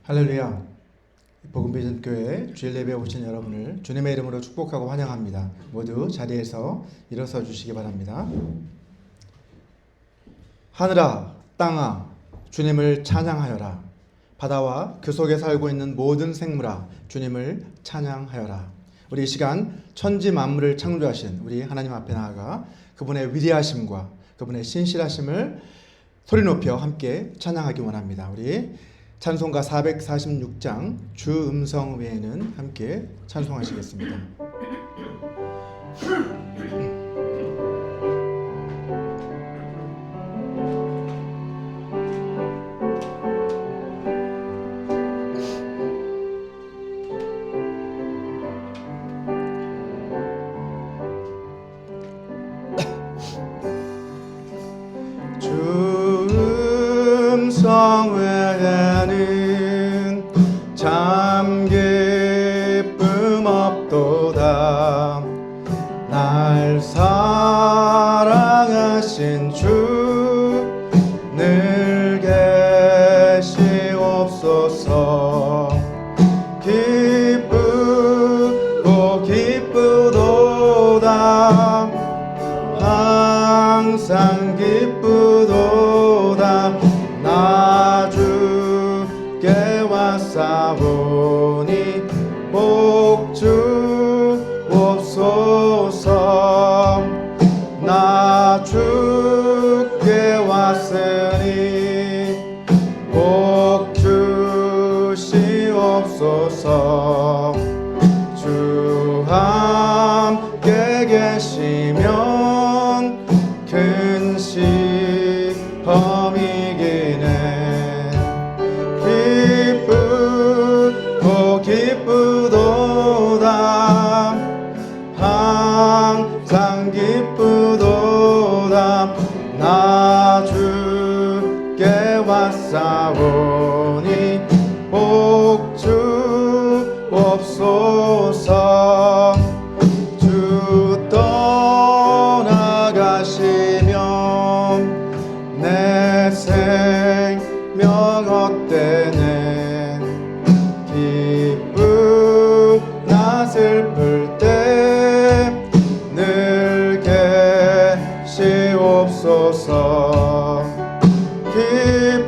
할렐루야. 복음비전교회 주일 예배에 오신 여러분을 주님의 이름으로 축복하고 환영합니다. 모두 자리에서 일어서 주시기 바랍니다. 하늘아 땅아 주님을 찬양하여라. 바다와 그 속에 살고 있는 모든 생물아 주님을 찬양하여라. 우리 이 시간 천지 만물을 창조하신 우리 하나님 앞에 나아가 그분의 위대하심과 그분의 신실하심을 소리 높여 함께 찬양하기 원합니다. 우리 찬송가 446장 주 음성 외에는 함께 찬송하시겠습니다. 주 음성 외에는 참 기쁨 없도다. 날 사랑하신 주 늘 계시옵소서. 기쁘고 기쁘도다. 항상 기쁘도다. 나 주께 왔사오니 복 주옵소서. 나 주께 왔으니 복 주시옵소서. 주 함께 계시면 근심이기네. 기쁘고 기쁘도다. 항상 기쁘도다. 나 주께 왔사오니 복 주옵소서. 주 떠나가시면 내 생명 헛되네. 기쁘나 슬플 때 늘 계시옵소서.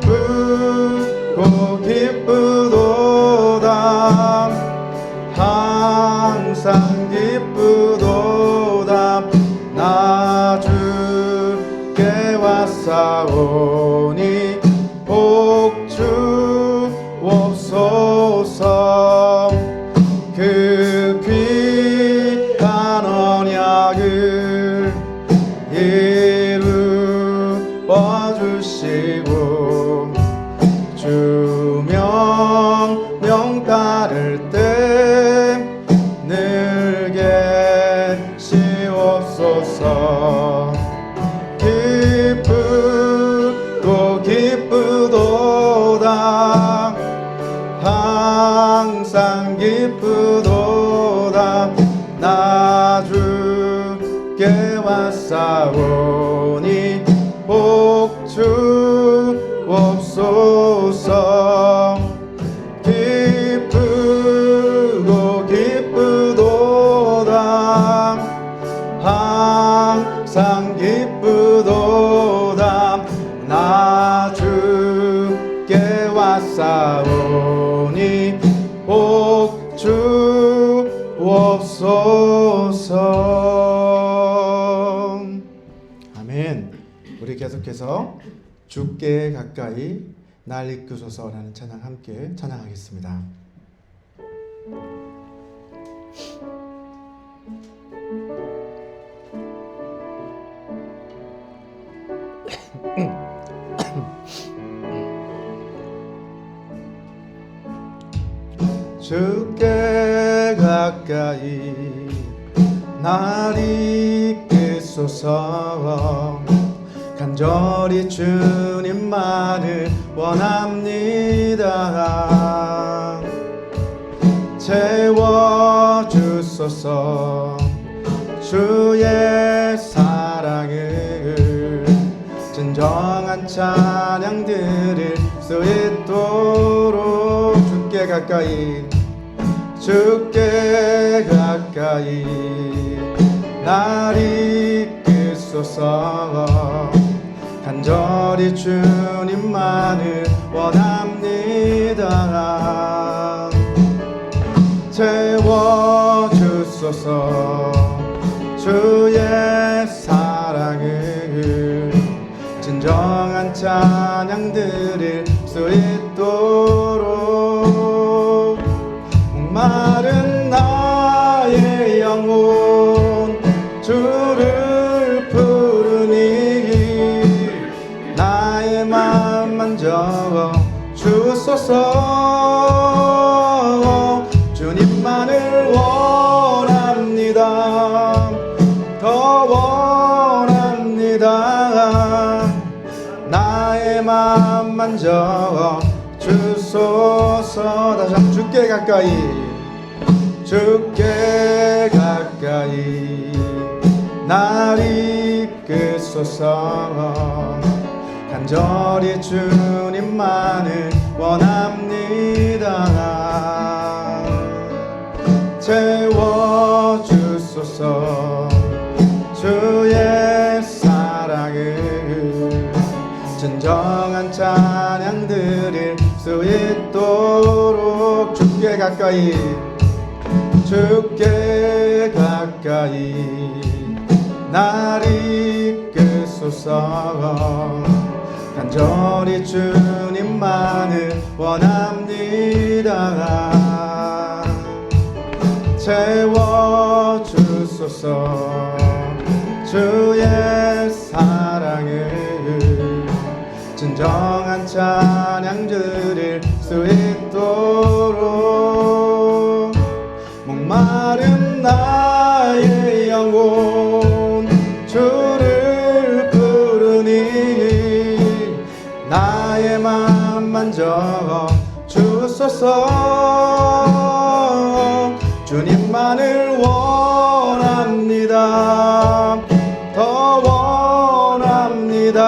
기쁘고 기쁘도다. 항상 기쁘도다. 나 주께 왔사오니 복 주옵소서. 그 귀한 언약을 이루어 주시고 주 명령 따를 때 늘 계시옵소서. 기쁘고 기쁘도다. 항상 기쁘도다. 나 주께 왔사오니 복 주옵소서. 기쁘고 기쁘도다. 항상 기쁘도다. 나 주께 왔사오니 복 주옵소서. 아멘. 우리 계속해서 주께 가까이 날 이끄소서라는 찬양 함께 찬양하겠습니다. 주께 가까이 날 이끄소서. 간절히 주님만을 원합니다. 채워주소서. 주의 사랑을 진정한 찬양 드릴 수 있도록 주께 가까이 주께 가까이 날 이끄소서 간절히 주님만을 원합니다. 채워주소서 주의 사랑을 진정한 찬양 드릴 수 있도록 목마른 나의 영혼 주를 부르니 나의 맘 만져 주소서 주님만을 원합니다. 더 원합니다. 나의 맘 만져 주소서. 다시 한번 주께 가까이 주께 가까이 날 이끄소서 간절히 주님만을 원합니다. 채워주소서 주의 사랑을 진정한 찬양 드릴 수 있도록 주께 가까이 주께 가까이 날 이끄소서 간절히 주님만을 원합니다. 채워주소서 주의 사랑을 진정한 찬양 드릴 수 있도록 목마른 나의 영혼 주를 부르니 나의 맘 만져 주소서 주님만을 원합니다. 더 원합니다.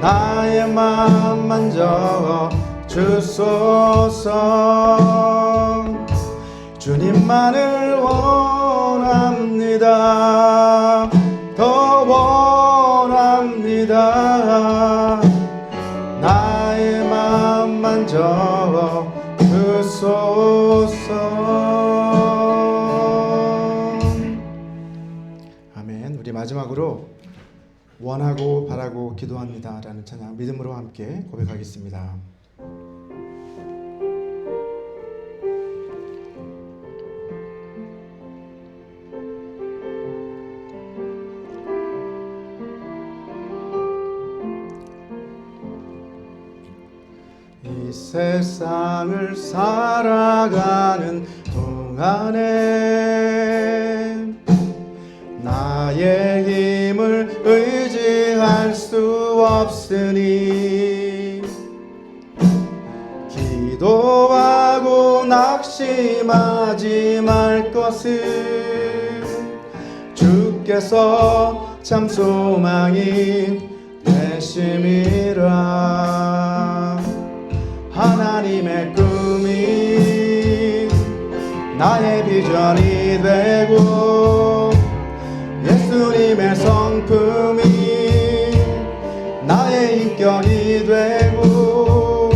나의 맘 만져 주소서 주님만을 원합니다. 더 원합니다. 나의 맘 만져 주소서. 아멘. 우리 마지막으로 원하고 바라고 기도합니다 라는 찬양 믿음으로 함께 고백하겠습니다. 이 세상을 살아가는 동안에 나의 힘을 의지할 수 없으니 기도하고 낙심하지 말 것을 주께서 참 소망이 되심이라. 하나님의 꿈이 나의 비전이 되고 예수님의 성품이 나의 인격이 되고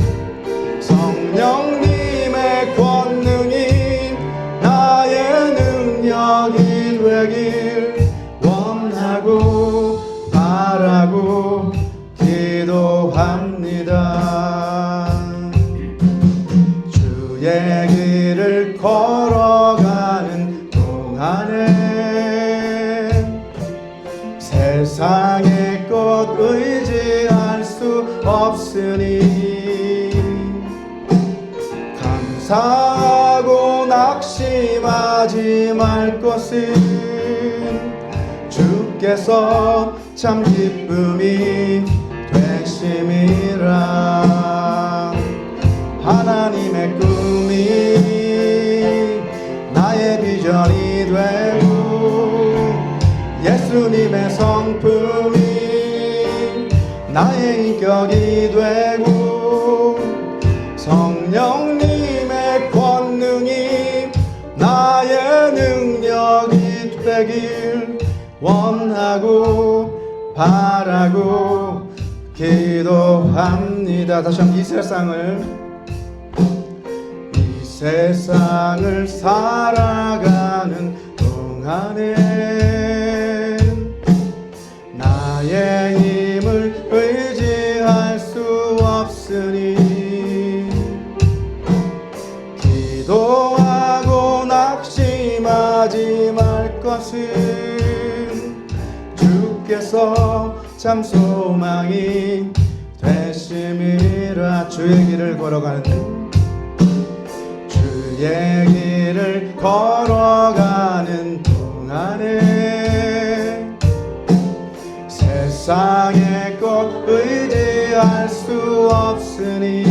성령님의 권능이 나의 능력이 되길 원하고 바라고 기도합니다. 주의 길을 걸어가는 동안에 세상의 것 의지할 수 없으니 감사하고 낙심하지 말 것은 주께서 참 기쁨이 되심이라. 하나님의 꿈이 나의 비전이 되고 예수님의 성품이 나의 인격이 되고 성령 되길 원하고 바라고 기도합니다. 다시 한번 이 세상을 살아가는 동안에 나의 힘을 의지할 수 없으니 기도하고 낙심하지 말 것은 주께서 참 소망이 되심이라. 주의 길을 걸어가는 동안에 세상의 것 의지할 수 없으니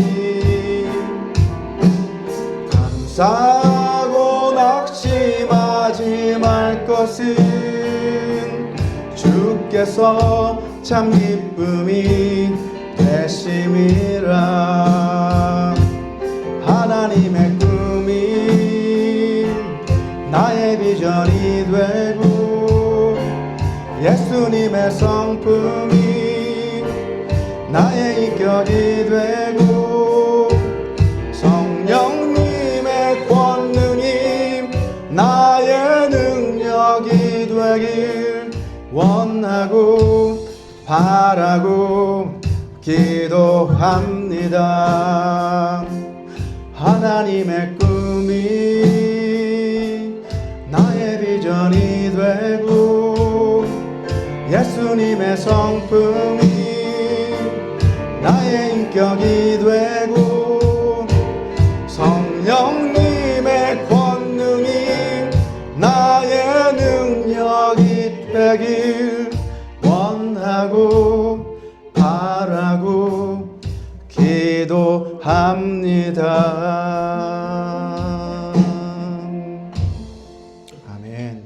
감사하고 낙심하지 말 것은 주께서 참 기쁨이 되심이라. 하나님의 꿈이 나의 비전이 되고 예수님의 성품이 나의 인격이 되고 성령님의 권능이 나의 능력이 되길 원하고 바라고 기도합니다. 하나님의 꿈이 나의 비전이 되고 예수님의 성품이 나의 인격이 되고 성령님의 권능이 나의 능력이 되길 원하고 바라고 기도합니다. 아멘.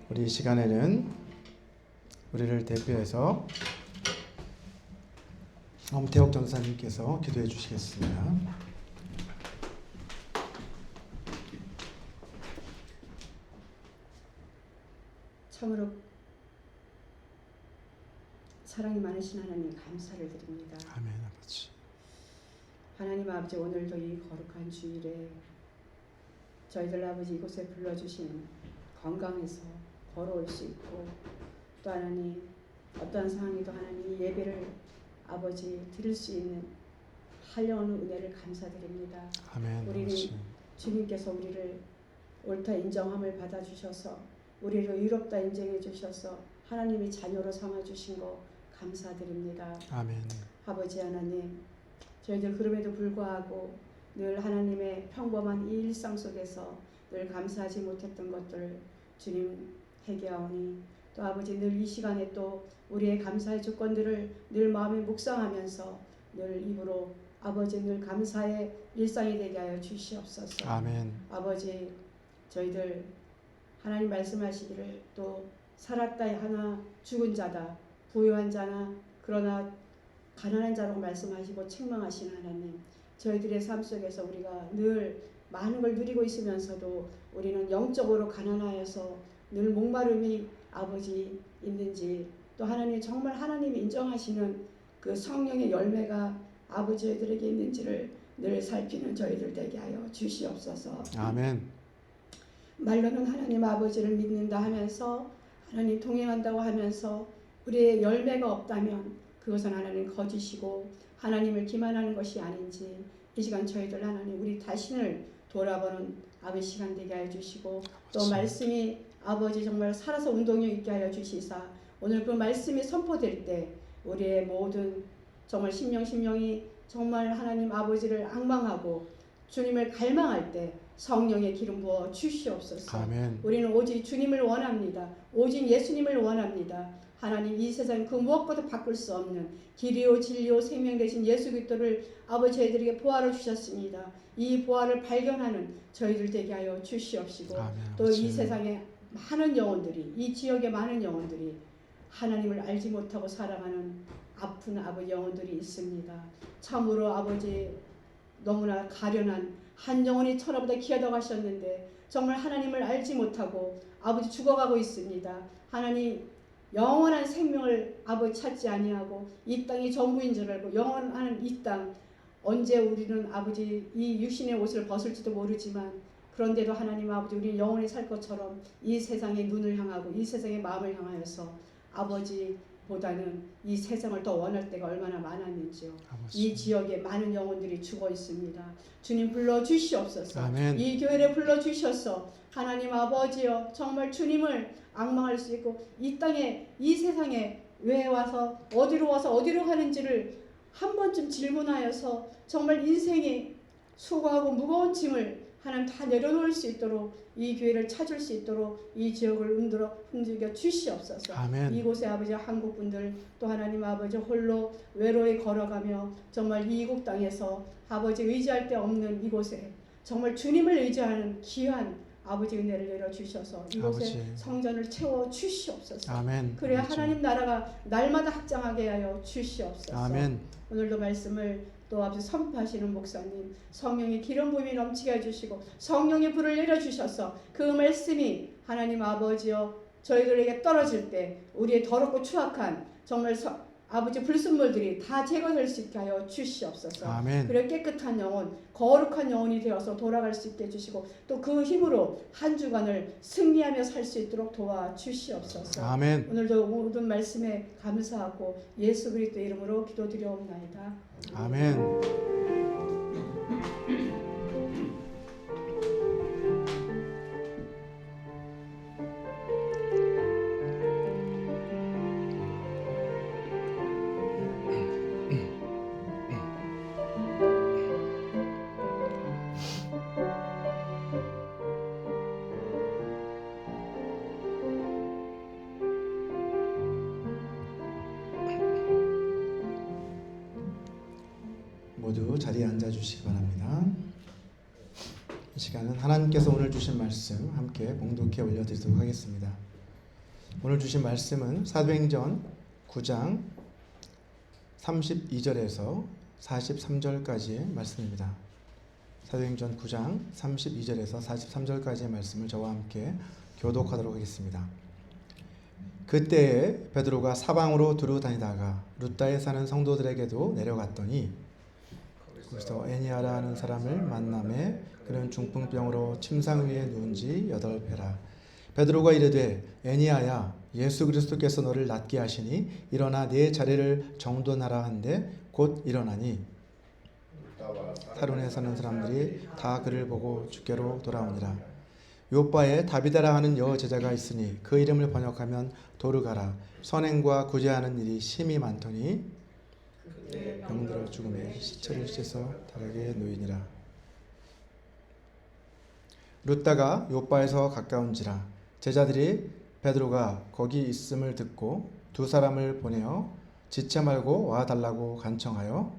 우리 이 시간에는 우리를 대표해서 엄태옥 전사님께서 기도해 주시겠습니다. 참으로 사랑이 많으신 하나님 감사를 드립니다. 아멘. 아버지. 하나님 아버지, 오늘도 이 거룩한 주일에 저희들 아버지 이곳에 불러주신 건강해서 걸어올 수 있고 또 하나님 어떠한 상황에도 하나님 이 예배를 아버지 드릴 수 있는 한량없는 은혜를 감사드립니다. 아멘. 우리는 아버지. 주님께서 우리를 옳다 인정함을 받아주셔서 우리를 의롭다 인정해 주셔서 하나님의 자녀로 삼아주신 거 감사드립니다. 아멘. 아버지 하나님, 저희들 그럼에도 불구하고 늘 하나님의 평범한 이 일상 속에서 늘 감사하지 못했던 것들 주님 회개하오니 또 아버지 늘 이 시간에 또 우리의 감사의 조건들을 늘 마음에 묵상하면서 늘 입으로 아버지 늘 감사의 일상이 되게 하여 주시옵소서. 아멘. 아버지, 저희들 하나님 말씀하시기를 또 살았다 하나 죽은 자다, 부유한 자나 그러나 가난한 자라고 말씀하시고 책망하시는 하나님, 저희들의 삶 속에서 우리가 늘 많은 걸 누리고 있으면서도 우리는 영적으로 가난하여서 늘 목마름이 아버지 있는지, 또 하나님 정말 하나님이 인정하시는 그 성령의 열매가 아버지 저희들에게 있는지를 늘 살피는 저희들 되게 하여 주시옵소서. 아멘. 말로는 하나님 아버지를 믿는다 하면서 하나님 동행한다고 하면서 우리의 열매가 없다면 그것은 하나님 거짓이고 하나님을 기만하는 것이 아닌지 이 시간 저희들 하나님 우리 자신을 돌아보는 아버지 시간 되게 하여 주시고 또 말씀이 아버지 정말 살아서 운동력 있게 하여 주시사 오늘 그 말씀이 선포될 때 우리의 모든 정말 심령이 정말 하나님 아버지를 앙망하고 주님을 갈망할 때 성령의 기름 부어 주시옵소서. 아멘. 우리는 오직 주님을 원합니다. 오직 예수님을 원합니다. 하나님 이 세상 그 무엇과도 바꿀 수 없는 길이요 진리요 생명 되신 예수 그리스도를 아버지 저희들에게 보화로 주셨습니다. 이 보화를 발견하는 저희들 되게 하여 주시옵시고 또 이 세상에 많은 영혼들이 이 지역의 많은 영혼들이 하나님을 알지 못하고 살아가는 아픈 아버지 영혼들이 있습니다. 참으로 아버지 너무나 가련한 한 영혼이 천하보다 귀하다고 하셨는데 정말 하나님을 알지 못하고 아버지 죽어가고 있습니다. 하나님 영원한 생명을 아버지 찾지 아니하고 이 땅이 전부인 줄 알고 영원한 이 땅 언제 우리는 아버지 이 육신의 옷을 벗을지도 모르지만 그런데도 하나님 아버지 우리는 영원히 살 것처럼 이 세상의 눈을 향하고 이 세상의 마음을 향하여서 아버지보다는 이 세상을 더 원할 때가 얼마나 많았는지요. 아버지. 이 지역에 많은 영혼들이 죽어 있습니다. 주님 불러주시옵소서. 아멘. 이 교회를 불러주셔서 하나님 아버지여 정말 주님을 앙망할 수 있고 이 땅에 이 세상에 왜 와서 어디로 가는지를 한 번쯤 질문하여서 정말 인생의 수고하고 무거운 짐을 하나님 다 내려놓을 수 있도록 이 교회를 찾을 수 있도록 이 지역을 움직여 주시옵소서. 아멘. 이곳에 아버지 한국 분들 또 하나님 아버지 홀로 외로이 걸어가며 정말 이국 땅에서 아버지 의지할 데 없는 이곳에 정말 주님을 의지하는 귀한 아버지 은혜를 내려 주셔서 이곳에 아버지. 성전을 채워 주시옵소서. 아멘. 그래야 아버지. 하나님 나라가 날마다 확장하게 하여 주시옵소서. 아멘. 오늘도 말씀을 또 아버지 선포하시는 목사님 성령의 기름 부음이 넘치게 해주시고 성령의 불을 내려주셔서 그 말씀이 하나님 아버지여 저희들에게 떨어질 때 우리의 더럽고 추악한 정말 아버지 불순물들이 다 제거될 수 있게 하여 주시옵소서. 아멘. 그래 깨끗한 영혼 거룩한 영혼이 되어서 돌아갈 수 있게 해주시고 또 그 힘으로 한 주간을 승리하며 살 수 있도록 도와주시옵소서. 아멘. 오늘도 모든 말씀에 감사하고 예수 그리스도 이름으로 기도드려옵나이다. 아멘. 모두 자리에 앉아 주시기 바랍니다. 이 시간은 하나님께서 오늘 주신 말씀 함께 봉독해 올려드리도록 하겠습니다. 오늘 주신 말씀은 사도행전 9장 32절에서 43절까지의 말씀입니다. 사도행전 9장 32절에서 43절까지의 말씀을 저와 함께 교독하도록 하겠습니다. 그때에 베드로가 사방으로 두루 다니다가 루다에 사는 성도들에게도 내려갔더니 거기서 애니아라 하는 사람을 만나매 그는 중풍병으로 침상 위에 누운 지 8배라. 베드로가 이르되 애니아야 예수 그리스도께서 너를 낫게 하시니 일어나 네 자리를 정돈하라 한데 곧 일어나니 사론에 사는 사람들이 다 그를 보고 주께로 돌아오니라. 요바에 다비다라 하는 여제자가 있으니 그 이름을 번역하면 도르가라. 선행과 구제하는 일이 심히 많더니 병들어 죽음에 시체를 씻어 다르게 놓이니라. 루다가 요바에서 가까운지라 제자들이 베드로가 거기 있음을 듣고 두 사람을 보내어 지체 말고 와 달라고 간청하여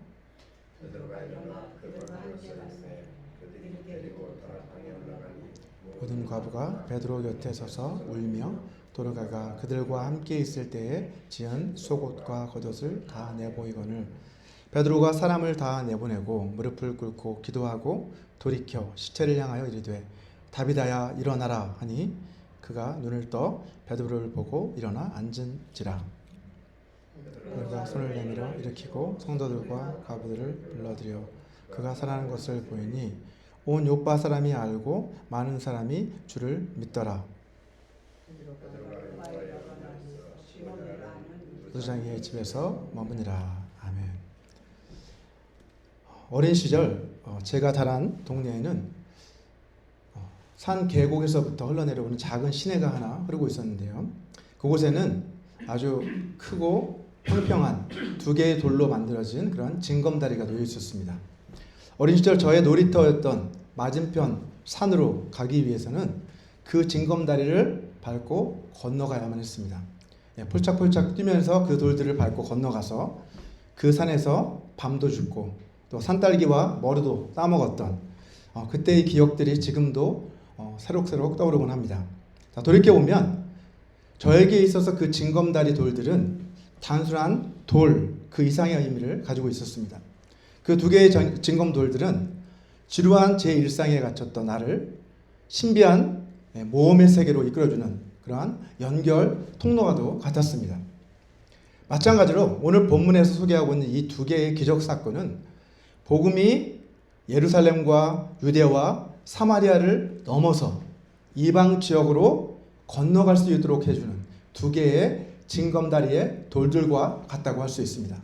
모든 과부가 베드로 곁에 서서 울며 도르가가 그들과 함께 있을 때에 지은 속옷과 겉옷을 다 내보이거늘 베드로가 사람을 다 내보내고 무릎을 꿇고 기도하고 돌이켜 시체를 향하여 이르되 다비다야 일어나라 하니 그가 눈을 떠 베드로를 보고 일어나 앉은지라. 그가 손을 내밀어 일으키고 성도들과 과부들을 불러들여 그가 살아난 것을 보이니 온 요빠 사람이 알고 많은 사람이 주를 믿더라. 부장의 집에서 머무니라. 아멘. 어린 시절 제가 자란 동네에는 산 계곡에서부터 흘러내려오는 작은 시내가 하나 흐르고 있었는데요. 그곳에는 아주 크고 평평한 두 개의 돌로 만들어진 그런 징검다리가 놓여 있었습니다. 어린 시절 저의 놀이터였던 맞은편 산으로 가기 위해서는 그 징검다리를 밟고 건너가야만 했습니다. 폴짝폴짝 뛰면서 그 돌들을 밟고 건너가서 그 산에서 밤도 죽고 또 산딸기와 머루도 따먹었던 그때의 기억들이 지금도 새록새록 떠오르곤 합니다. 자, 돌이켜보면 저에게 있어서 그 징검다리 돌들은 단순한 돌 그 이상의 의미를 가지고 있었습니다. 그 두 개의 징검 돌들은 지루한 제 일상에 갇혔던 나를 신비한 모험의 세계로 이끌어주는 그러한 연결 통로와도 같았습니다. 마찬가지로 오늘 본문에서 소개하고 있는 이 두 개의 기적 사건은 복음이 예루살렘과 유대와 사마리아를 넘어서 이방 지역으로 건너갈 수 있도록 해주는 두 개의 징검다리의 돌들과 같다고 할 수 있습니다.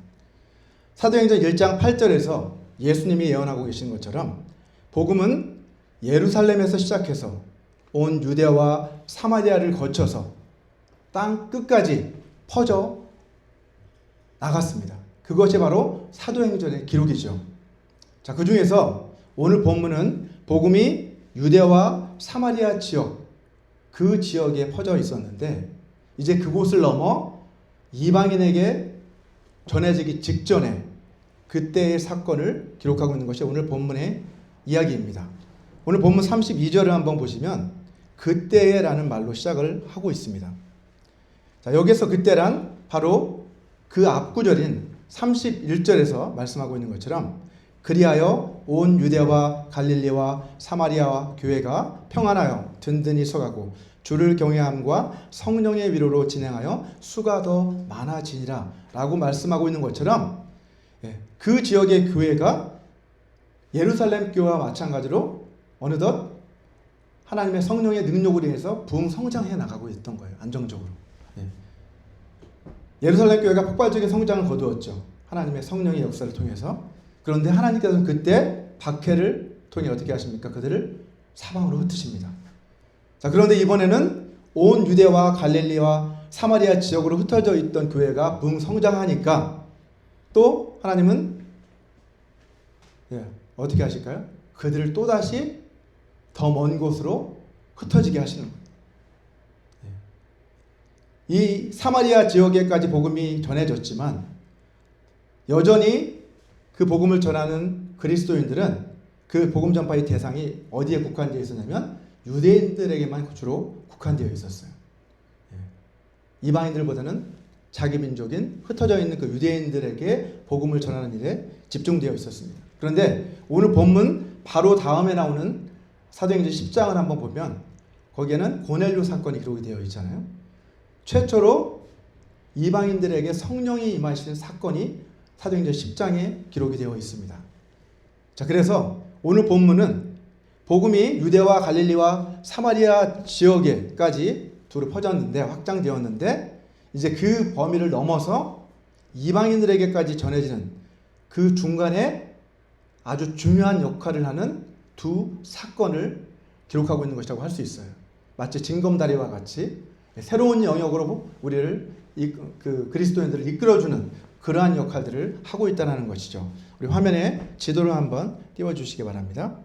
사도행전 1장 8절에서 예수님이 예언하고 계신 것처럼 복음은 예루살렘에서 시작해서 온 유대와 사마리아를 거쳐서 땅 끝까지 퍼져 나갔습니다. 그것이 바로 사도행전의 기록이죠. 자, 그 중에서 오늘 본문은 복음이 유대와 사마리아 지역, 그 지역에 퍼져 있었는데 이제 그곳을 넘어 이방인에게 전해지기 직전에 그때의 사건을 기록하고 있는 것이 오늘 본문의 이야기입니다. 오늘 본문 32절을 한번 보시면 그때라는 말로 시작을 하고 있습니다. 자, 여기서 그때란 바로 그 앞구절인 31절에서 말씀하고 있는 것처럼 그리하여 온 유대와 갈릴리와 사마리아와 교회가 평안하여 든든히 서가고 주를 경외함과 성령의 위로로 진행하여 수가 더 많아지니라 라고 말씀하고 있는 것처럼 그 지역의 교회가 예루살렘 교회와 마찬가지로 어느덧 하나님의 성령의 능력으로 인해서 부흥성장해 나가고 있던 거예요. 안정적으로. 예루살렘 교회가 폭발적인 성장을 거두었죠. 하나님의 성령의 역사를 통해서. 그런데 하나님께서는 그때 박해를 통해 어떻게 하십니까? 그들을 사방으로 흩으십니다. 자, 그런데 이번에는 온 유대와 갈릴리와 사마리아 지역으로 흩어져 있던 교회가 부흥성장하니까 또 하나님은 어떻게 하실까요? 그들을 또다시 더 먼 곳으로 흩어지게 하시는 거예요. 이 사마리아 지역에까지 복음이 전해졌지만 여전히 그 복음을 전하는 그리스도인들은 그 복음 전파의 대상이 어디에 국한되어 있었냐면 유대인들에게만 주로 국한되어 있었어요. 이방인들보다는 자기 민족인 흩어져 있는 그 유대인들에게 복음을 전하는 일에 집중되어 있었습니다. 그런데 오늘 본문 바로 다음에 나오는 사도행전 10장을 한번 보면 거기에는 고넬료 사건이 기록이 되어 있잖아요. 최초로 이방인들에게 성령이 임하시는 사건이 사도행전 10장에 기록이 되어 있습니다. 자, 그래서 오늘 본문은 복음이 유대와 갈릴리와 사마리아 지역에까지 두루 퍼졌는데 확장되었는데 이제 그 범위를 넘어서 이방인들에게까지 전해지는 그 중간에 아주 중요한 역할을 하는 두 사건을 기록하고 있는 것이라고 할 수 있어요. 마치 징검다리와 같이 새로운 영역으로 우리를 그 그리스도인들을 이끌어주는 그러한 역할들을 하고 있다는 것이죠. 우리 화면에 지도를 한번 띄워주시기 바랍니다.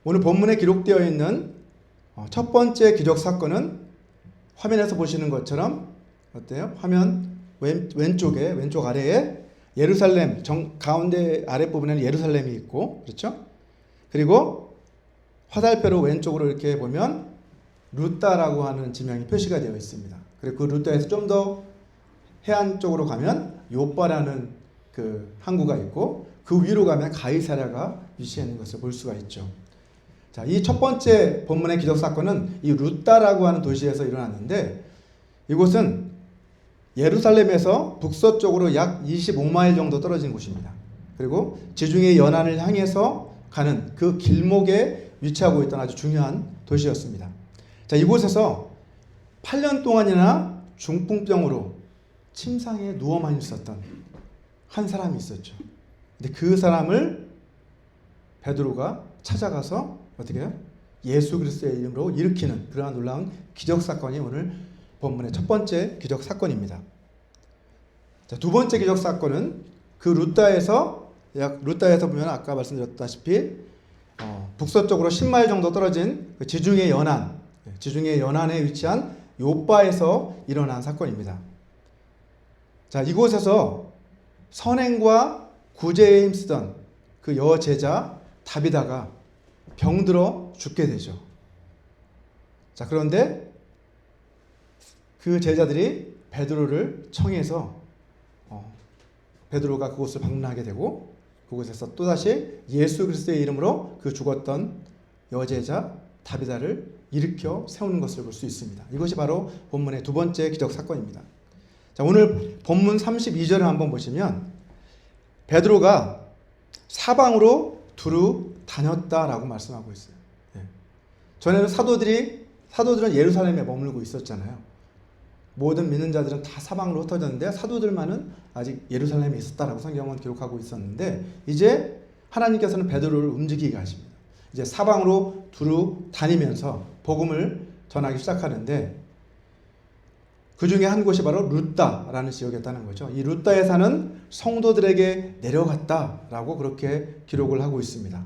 오늘 본문에 기록되어 있는 첫 번째 기적 사건은 화면에서 보시는 것처럼 어때요? 화면 왼쪽에 왼쪽 아래에 예루살렘 가운데 아랫부분에는 예루살렘이 있고 그렇죠? 그리고 화살표로 왼쪽으로 이렇게 보면 루따라고 하는 지명이 표시가 되어 있습니다. 그리고 그 루따에서 좀 더 해안 쪽으로 가면 요빠라는 그 항구가 있고 그 위로 가면 가이사랴가 위치해 있는 것을 볼 수가 있죠. 자, 이 첫 번째 본문의 기적 사건은 이 루따라고 하는 도시에서 일어났는데 이곳은 예루살렘에서 북서쪽으로 약 25마일 정도 떨어진 곳입니다. 그리고 지중해 연안을 향해서 가는 그 길목에 위치하고 있던 아주 중요한 도시였습니다. 자, 이곳에서 8년 동안이나 중풍병으로 침상에 누워만 있었던 한 사람이 있었죠. 근데 그 사람을 베드로가 찾아가서 어떻게 해요? 예수 그리스도의 이름으로 일으키는 그러한 놀라운 기적 사건이 오늘 본문의 첫 번째 기적 사건입니다. 자, 두 번째 기적 사건은 그 루따에서 보면 아까 말씀드렸다시피 북서쪽으로 10마일 정도 떨어진 그 지중해 연안에 위치한 요빠에서 일어난 사건입니다. 자, 이곳에서 선행과 구제에 힘쓰던 그 여제자 다비다가 병들어 죽게 되죠. 자, 그런데 그 제자들이 베드로를 청해서 베드로가 그곳을 방문하게 되고 그곳에서 또다시 예수 그리스도의 이름으로 그 죽었던 여제자 다비다를 일으켜 세우는 것을 볼 수 있습니다. 이것이 바로 본문의 두 번째 기적 사건입니다. 자, 오늘 본문 32절을 한번 보시면 베드로가 사방으로 두루 다녔다라고 말씀하고 있어요. 전에는 사도들은 예루살렘에 머물고 있었잖아요. 모든 믿는 자들은 다 사방으로 흩어졌는데 사도들만은 아직 예루살렘에 있었다라고 성경은 기록하고 있었는데 이제 하나님께서는 베드로를 움직이게 하십니다. 이제 사방으로 두루 다니면서 복음을 전하기 시작하는데 그 중에 한 곳이 바로 루다라는 지역이었다는 거죠. 이 루다에 사는 성도들에게 내려갔다라고 그렇게 기록을 하고 있습니다.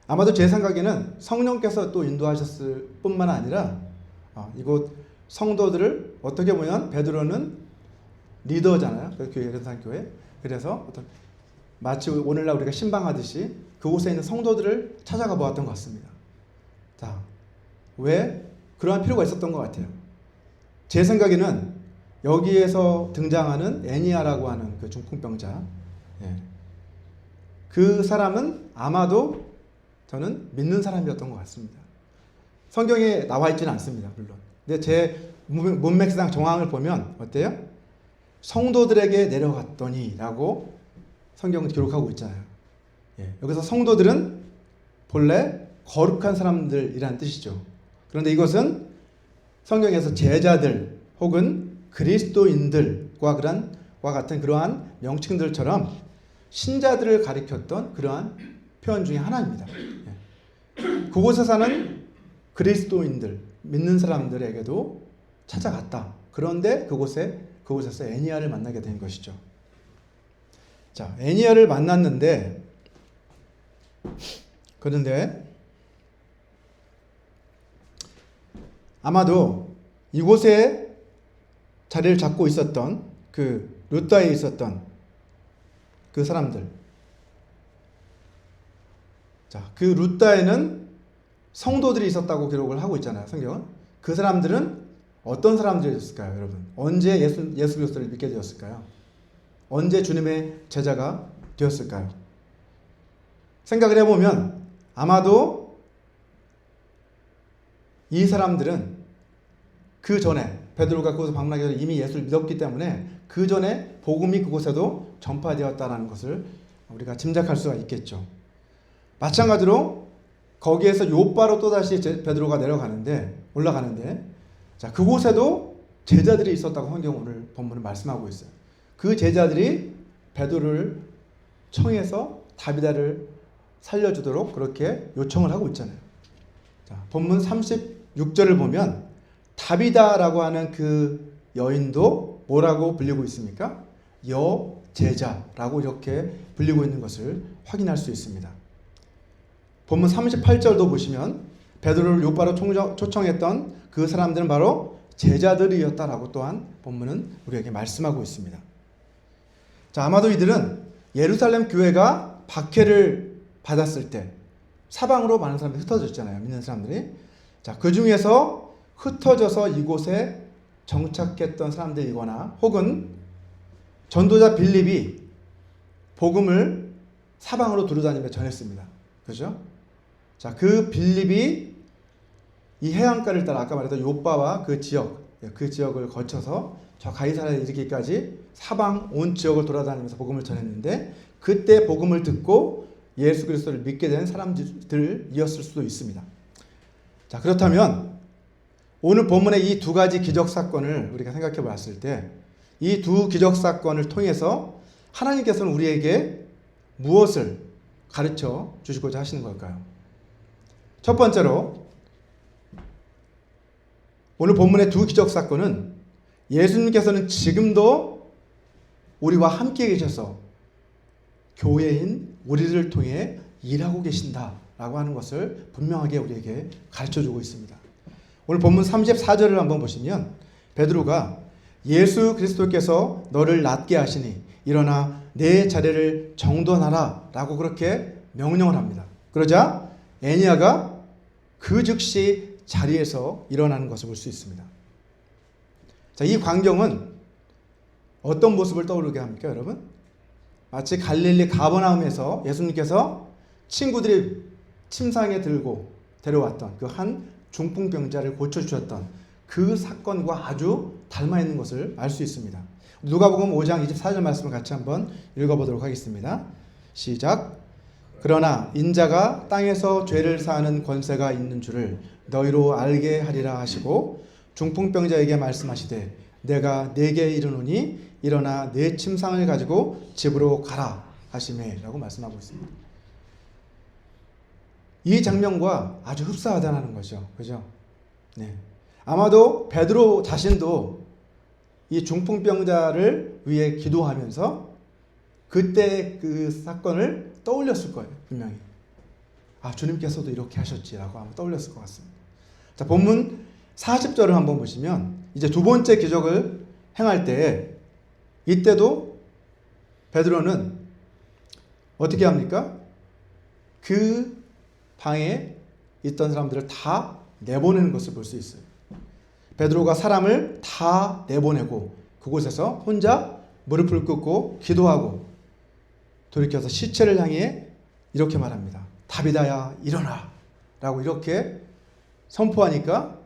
아마도 제 생각에는 성령께서 또 인도하셨을 뿐만 아니라 이곳 성도들을 어떻게 보면 베드로는 리더잖아요. 그 교회 예루살렘교회. 그래서 마치 오늘날 우리가 신방하듯이 그곳에 있는 성도들을 찾아가 보았던 것 같습니다. 자, 왜 그러한 필요가 있었던 것 같아요. 제 생각에는 여기에서 등장하는 애니아라고 하는 그 중풍병자, 그 사람은 아마도 저는 믿는 사람이었던 것 같습니다. 성경에 나와 있지는 않습니다, 물론. 근데 제 문맥상 정황을 보면 어때요? 성도들에게 내려갔더니 라고 성경은 기록하고 있잖아요. 여기서 성도들은 본래 거룩한 사람들이란 뜻이죠. 그런데 이것은 성경에서 제자들 혹은 그리스도인들과 같은 그러한 명칭들처럼 신자들을 가리켰던 그러한 표현 중에 하나입니다. 그곳에 사는 그리스도인들, 믿는 사람들에게도 찾아갔다. 그런데 그곳에서 애니아를 만나게 된 것이죠. 자, 애니아를 만났는데 그런데 아마도 이곳에 자리를 잡고 있었던 그 루다에 있었던 그 사람들, 자, 그 루다에는 성도들이 있었다고 기록을 하고 있잖아요, 성경은. 그 사람들은 어떤 사람들이었을까요, 여러분? 언제 예수 그리스도를 믿게 되었을까요? 언제 주님의 제자가 되었을까요? 생각을 해보면 아마도 이 사람들은 그 전에 베드로가 그곳에 방문하기 전에 이미 예수를 믿었기 때문에 그 전에 복음이 그곳에도 전파되었다는 것을 우리가 짐작할 수가 있겠죠. 마찬가지로 거기에서 요바로 또다시 베드로가 올라가는데 자, 그곳에도 제자들이 있었다고 성경 오늘 본문은 말씀하고 있어요. 그 제자들이 베드로를 청해서 다비다를 살려주도록 그렇게 요청을 하고 있잖아요. 자, 본문 36절을 보면 다비다라고 하는 그 여인도 뭐라고 불리고 있습니까? 여제자라고 이렇게 불리고 있는 것을 확인할 수 있습니다. 본문 38절도 보시면 베드로를 요바로 초청했던 그 사람들은 바로 제자들이었다라고 또한 본문은 우리에게 말씀하고 있습니다. 자, 아마도 이들은 예루살렘 교회가 박해를 받았을 때 사방으로 많은 사람들이 흩어졌잖아요. 믿는 사람들이. 자, 그 중에서 흩어져서 이곳에 정착했던 사람들이거나 혹은 전도자 빌립이 복음을 사방으로 두루다니며 전했습니다. 그죠? 자, 그 빌립이 이 해안가를 따라 아까 말했던 요바와 그 지역을 거쳐서 저 가이사랴에 이르기까지 사방 온 지역을 돌아다니면서 복음을 전했는데 그때 복음을 듣고 예수 그리스도를 믿게 된 사람들이었을 수도 있습니다. 자, 그렇다면 오늘 본문의 이 두 가지 기적 사건을 우리가 생각해 봤을 때 이 두 기적 사건을 통해서 하나님께서는 우리에게 무엇을 가르쳐 주시고자 하시는 걸까요? 첫 번째로 오늘 본문의 두 기적 사건은 예수님께서는 지금도 우리와 함께 계셔서 교회인 우리를 통해 일하고 계신다라고 하는 것을 분명하게 우리에게 가르쳐주고 있습니다. 오늘 본문 34절을 한번 보시면 베드로가 예수 그리스도께서 너를 낫게 하시니 일어나 내 자리를 정돈하라 라고 그렇게 명령을 합니다. 그러자 애니아가 그 즉시 자리에서 일어나는 것을 볼 수 있습니다. 자, 이 광경은 어떤 모습을 떠오르게 합니까, 여러분? 마치 갈릴리 가버나움에서 예수님께서 친구들이 침상에 들고 데려왔던 그 한 중풍병자를 고쳐주셨던 그 사건과 아주 닮아 있는 것을 알 수 있습니다. 누가복음 5장 24절 말씀을 같이 한번 읽어보도록 하겠습니다. 시작. 그러나 인자가 땅에서 죄를 사하는 권세가 있는 줄을 너희로 알게 하리라 하시고 중풍병자에게 말씀하시되 내가 네게 이르노니 일어나 네 침상을 가지고 집으로 가라 하시매 라고 말씀하고 있습니다. 이 장면과 아주 흡사하다는 거죠. 그죠? 네. 아마도 베드로 자신도 이 중풍병자를 위해 기도하면서 그때 그 사건을 떠올렸을 거예요. 분명히. 아, 주님께서도 이렇게 하셨지라고 아마 떠올렸을 것 같습니다. 자, 본문 40절을 한번 보시면 이제 두 번째 기적을 행할 때 이때도 베드로는 어떻게 합니까? 그 방에 있던 사람들을 다 내보내는 것을 볼 수 있어요. 베드로가 사람을 다 내보내고 그곳에서 혼자 무릎을 꿇고 기도하고 돌이켜서 시체를 향해 이렇게 말합니다. 다비다야 일어나 라고 이렇게 선포하니까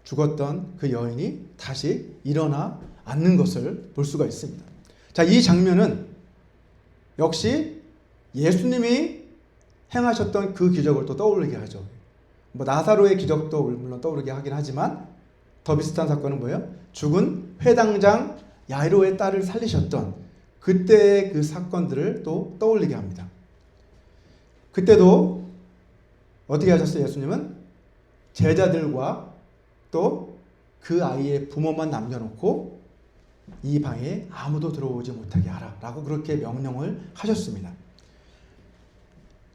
죽었던 그 여인이 다시 일어나 앉는 것을 볼 수가 있습니다. 자, 이 장면은 역시 예수님이 행하셨던 그 기적을 또 떠오르게 하죠. 뭐 나사로의 기적도 물론 떠오르게 하긴 하지만 더 비슷한 사건은 뭐예요? 죽은 회당장 야이로의 딸을 살리셨던 그때의 그 사건들을 또 떠올리게 합니다. 그때도 어떻게 하셨어요? 예수님은 제자들과 또 그 아이의 부모만 남겨놓고 이 방에 아무도 들어오지 못하게 하라 라고 그렇게 명령을 하셨습니다.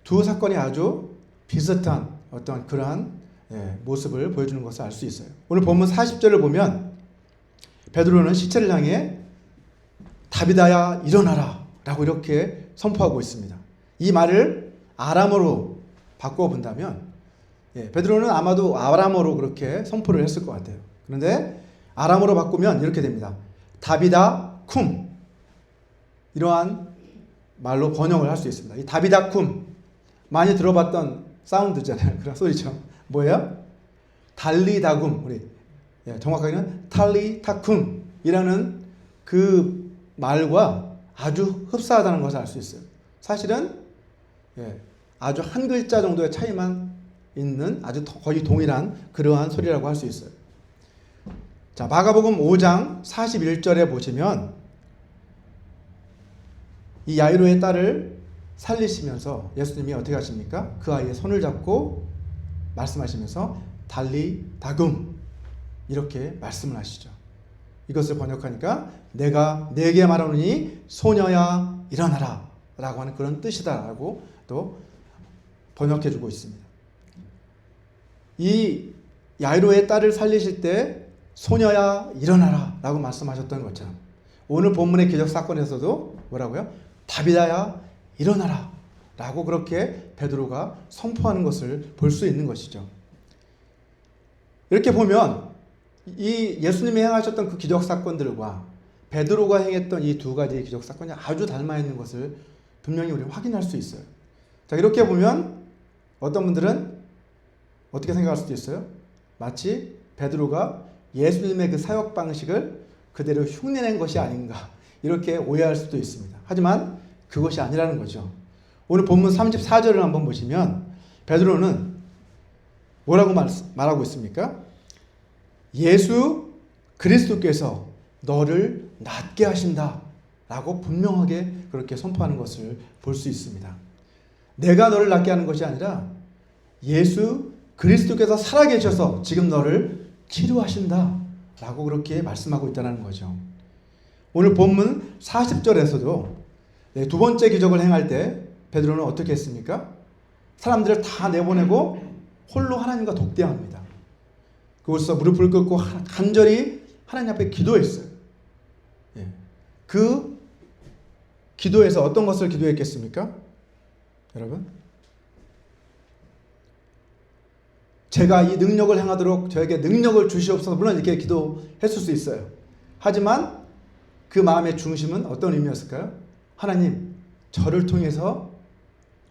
두 사건이 아주 비슷한 어떤 그러한 모습을 보여주는 것을 알 수 있어요. 오늘 본문 40절을 보면 베드로는 시체를 향해 다비다야 일어나라 라고 이렇게 선포하고 있습니다. 이 말을 아람어로 바꾸어 본다면 베드로는 아마도 아람어로 그렇게 선포를 했을 것 같아요. 그런데 아람어로 바꾸면 이렇게 됩니다. 다비다 쿰, 이러한 말로 번역을 할 수 있습니다. 이 다비다 쿰 많이 들어봤던 사운드잖아요. 그런 소리죠. 뭐예요? 달리다굼, 우리 정확하게는 탈리타쿰이라는 그 말과 아주 흡사하다는 것을 알 수 있어요. 사실은 아주 한 글자 정도의 차이만 있는 아주 거의 동일한 그러한 소리라고 할 수 있어요. 자, 마가복음 5장 41절에 보시면 이 야이로의 딸을 살리시면서 예수님이 어떻게 하십니까? 그 아이의 손을 잡고 말씀하시면서 달리다굼 이렇게 말씀을 하시죠. 이것을 번역하니까 내가 네게 말하노니 소녀야 일어나라 라고 하는 그런 뜻이다라고 또 번역해주고 있습니다. 이 야이로의 딸을 살리실 때 소녀야 일어나라 라고 말씀하셨던 것처럼 오늘 본문의 기적 사건에서도 뭐라고요? 다비다야 일어나라 라고 그렇게 베드로가 선포하는 것을 볼 수 있는 것이죠. 이렇게 보면 이 예수님이 행하셨던 그 기적 사건들과 베드로가 행했던 이 두 가지의 기적 사건이 아주 닮아 있는 것을 분명히 우리는 확인할 수 있어요. 자, 이렇게 보면 어떤 분들은 어떻게 생각할 수도 있어요? 마치 베드로가 예수님의 그 사역 방식을 그대로 흉내낸 것이 아닌가 이렇게 오해할 수도 있습니다. 하지만 그것이 아니라는 거죠. 오늘 본문 34절을 한번 보시면 베드로는 뭐라고 말하고 있습니까? 예수 그리스도께서 너를 낫게 하신다 라고 분명하게 그렇게 선포하는 것을 볼 수 있습니다. 내가 너를 낫게 하는 것이 아니라 예수 그리스도께서 살아계셔서 지금 너를 치료하신다 라고 그렇게 말씀하고 있다는 거죠. 오늘 본문 40절에서도 두 번째 기적을 행할 때 베드로는 어떻게 했습니까? 사람들을 다 내보내고 홀로 하나님과 독대합니다. 그곳에서 무릎을 꿇고 간절히 하나님 앞에 기도했어요. 그 기도에서 어떤 것을 기도했겠습니까? 여러분, 제가 이 능력을 행하도록 저에게 능력을 주시옵소서. 물론 이렇게 기도했을 수 있어요. 하지만 그 마음의 중심은 어떤 의미였을까요? 하나님, 저를 통해서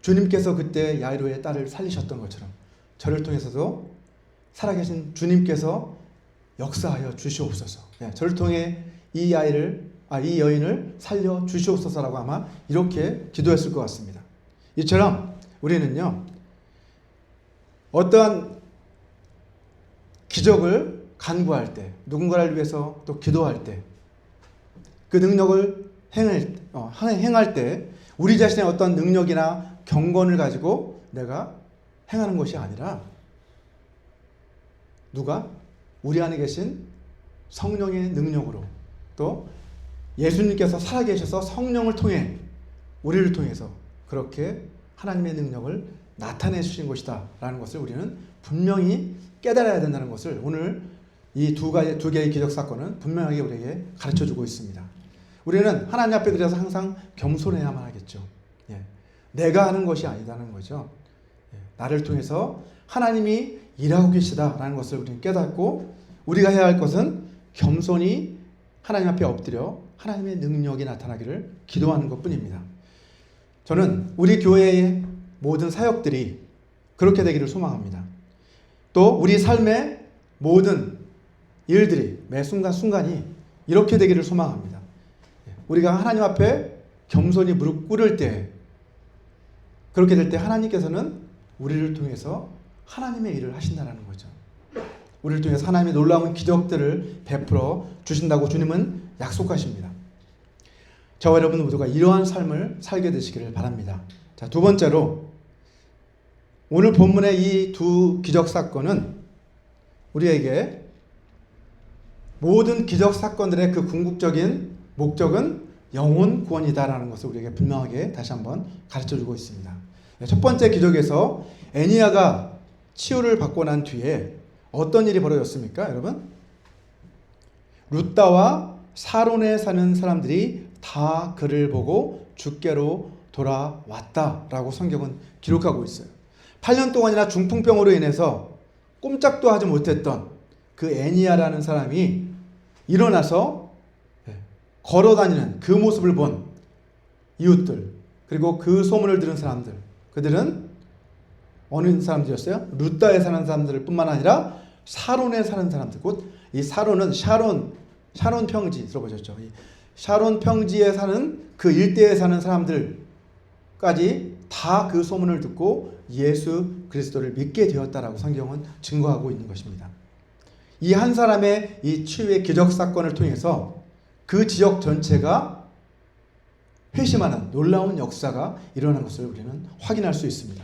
주님께서 그때 야이로의 딸을 살리셨던 것처럼 저를 통해서도 살아계신 주님께서 역사하여 주시옵소서. 저를 통해 이 여인을 살려 주시옵소서라고 아마 이렇게 기도했을 것 같습니다. 이처럼 우리는요, 어떠한 기적을 간구할 때, 누군가를 위해서 또 기도할 때, 그 능력을 행할 때 우리 자신의 어떤 능력이나 경건을 가지고 내가 행하는 것이 아니라 누가? 우리 안에 계신 성령의 능력으로, 또 예수님께서 살아계셔서 성령을 통해 우리를 통해서 그렇게 하나님의 능력을 나타내 주신 것이다 라는 것을 우리는 분명히 깨달아야 된다는 것을 오늘 이 두 개의 기적 사건은 분명하게 우리에게 가르쳐주고 있습니다. 우리는 하나님 앞에 그래서 항상 겸손해야만 하겠죠. 내가 하는 것이 아니다는 거죠. 나를 통해서 하나님이 일하고 계시다라는 것을 우리는 깨닫고, 우리가 해야 할 것은 겸손히 하나님 앞에 엎드려 하나님의 능력이 나타나기를 기도하는 것뿐입니다. 저는 우리 교회의 모든 사역들이 그렇게 되기를 소망합니다. 또 우리 삶의 모든 일들이 매 순간순간이 이렇게 되기를 소망합니다. 우리가 하나님 앞에 겸손히 무릎 꿇을 때, 그렇게 될 때 하나님께서는 우리를 통해서 하나님의 일을 하신다는 거죠. 우리를 통해서 하나님의 놀라운 기적들을 베풀어 주신다고 주님은 약속하십니다. 저와 여러분 모두가 이러한 삶을 살게 되시기를 바랍니다. 자, 두 번째로 오늘 본문의 이 두 기적 사건은 우리에게 모든 기적 사건들의 그 궁극적인 목적은 영혼 구원이다라는 것을 우리에게 분명하게 다시 한번 가르쳐주고 있습니다. 첫 번째 기적에서 애니야가 치유를 받고 난 뒤에 어떤 일이 벌어졌습니까, 여러분? 룻다와 사론에 사는 사람들이 다 그를 보고 주께로 돌아왔다라고 성경은 기록하고 있어요. 8년 동안이나 중풍병으로 인해서 꼼짝도 하지 못했던 그 애니야라는 사람이 일어나서 걸어다니는 그 모습을 본 이웃들, 그리고 그 소문을 들은 사람들, 그들은 어느 사람들이었어요? 룻다에 사는 사람들 뿐만 아니라 사론에 사는 사람들, 곧 이 사론은 샤론 평지 들어보셨죠? 이 샤론 평지에 사는 그 일대에 사는 사람들까지 다 그 소문을 듣고 예수 그리스도를 믿게 되었다라고 성경은 증거하고 있는 것입니다. 이 한 사람의 이 치유의 기적 사건을 통해서 그 지역 전체가 회심하는 놀라운 역사가 일어난 것을 우리는 확인할 수 있습니다.